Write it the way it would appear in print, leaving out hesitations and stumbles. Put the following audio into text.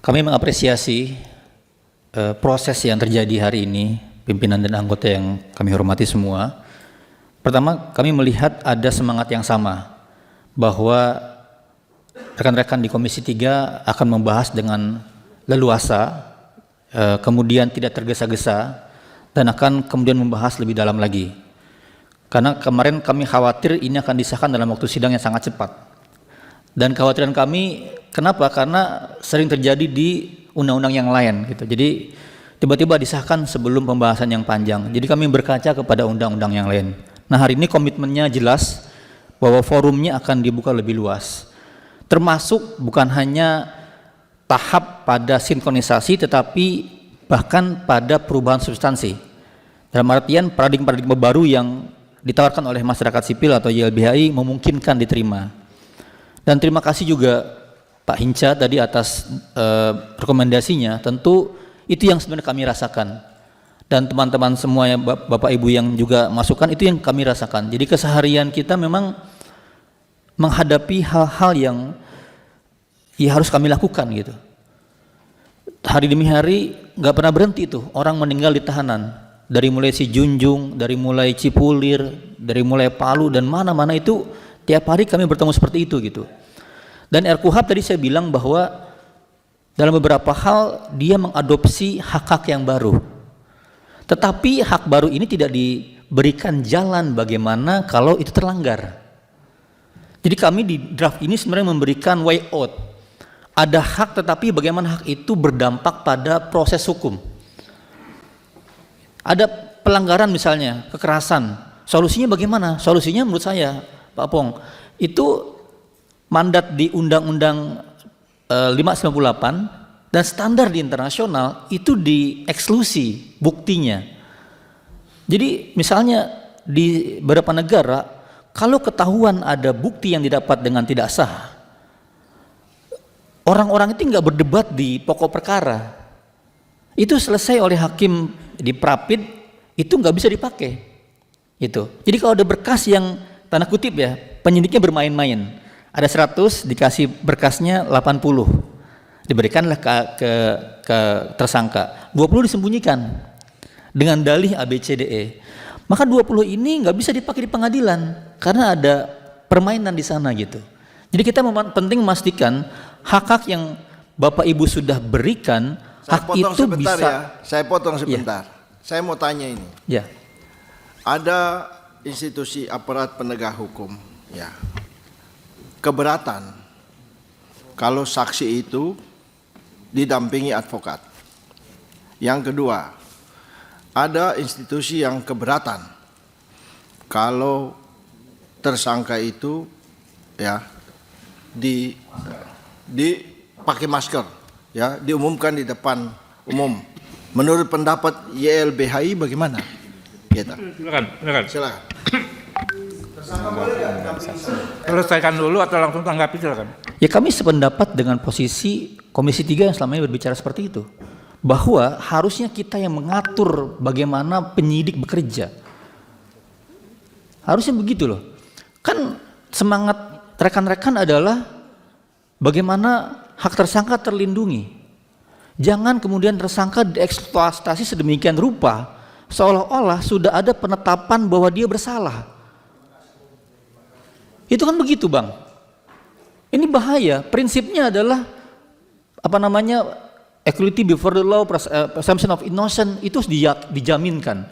Kami mengapresiasi proses yang terjadi hari ini, pimpinan dan anggota yang kami hormati semua. Pertama, kami melihat ada semangat yang sama, bahwa rekan-rekan di Komisi 3 akan membahas dengan leluasa, kemudian tidak tergesa-gesa, dan akan kemudian membahas lebih dalam lagi. Karena kemarin kami khawatir ini akan disahkan dalam waktu sidang yang sangat cepat. Dan kekhawatiran kami, kenapa? Karena sering terjadi di undang-undang yang lain gitu. Jadi tiba-tiba disahkan sebelum pembahasan yang panjang. Jadi kami berkaca kepada undang-undang yang lain. Nah, hari ini komitmennya jelas bahwa forumnya akan dibuka lebih luas. Termasuk bukan hanya tahap pada sinkronisasi, tetapi bahkan pada perubahan substansi. Dalam artian paradigma baru yang ditawarkan oleh masyarakat sipil atau YLBHI memungkinkan diterima. Dan terima kasih juga Pak Hinca tadi atas rekomendasinya. Tentu itu yang sebenarnya kami rasakan. Dan teman-teman semua, Bapak Ibu yang juga masukkan, itu yang kami rasakan. Jadi keseharian kita memang menghadapi hal-hal yang ya harus kami lakukan gitu. Hari demi hari nggak pernah berhenti tuh orang meninggal di tahanan. Dari mulai Si Junjung, dari mulai Cipulir, dari mulai Palu dan mana-mana itu tiap hari kami bertemu seperti itu gitu. Dan RKUHP tadi saya bilang bahwa dalam beberapa hal dia mengadopsi hak-hak yang baru. Tetapi hak baru ini tidak diberikan jalan bagaimana kalau itu terlanggar. Jadi kami di draft ini sebenarnya memberikan way out. Ada hak tetapi bagaimana hak itu berdampak pada proses hukum. Ada pelanggaran misalnya, kekerasan. Solusinya bagaimana? Solusinya menurut saya, Pak Pong, itu mandat di Undang-Undang 598 dan standar di internasional itu dieksklusi buktinya. Jadi misalnya di beberapa negara, kalau ketahuan ada bukti yang didapat dengan tidak sah, orang-orang itu nggak berdebat di pokok perkara. Itu selesai oleh hakim di Prapid, itu nggak bisa dipakai. Itu. Jadi kalau ada berkas yang tanda kutip ya, penyidiknya bermain-main. Ada 100, dikasih berkasnya 80. Diberikanlah ke tersangka. 20 disembunyikan dengan dalih ABCDE. Maka 20 ini nggak bisa dipakai di pengadilan karena ada permainan di sana gitu. Jadi kita penting memastikan hak-hak yang Bapak Ibu sudah berikan, hak itu bisa. Ya. Saya potong sebentar. Ya. Saya mau tanya ini. Ya. Ada institusi aparat penegak hukum, ya, keberatan kalau saksi itu didampingi advokat. Yang kedua, ada institusi yang keberatan kalau tersangka itu ya dipakai masker, ya, diumumkan di depan umum. Menurut pendapat YLBHI bagaimana? Gitu. Silakan. Selesaikan dulu atau langsung tanggapi, silakan. Ya, kami sependapat dengan posisi Komisi 3 yang selama ini berbicara seperti itu. Bahwa harusnya kita yang mengatur bagaimana penyidik bekerja. Harusnya begitu loh. Kan semangat rekan-rekan adalah bagaimana hak tersangka terlindungi. Jangan kemudian tersangka dieksploitasi sedemikian rupa seolah-olah sudah ada penetapan bahwa dia bersalah. Itu kan begitu, Bang. Ini bahaya. Prinsipnya adalah equality before the law, presumption of innocence itu dijaminkan.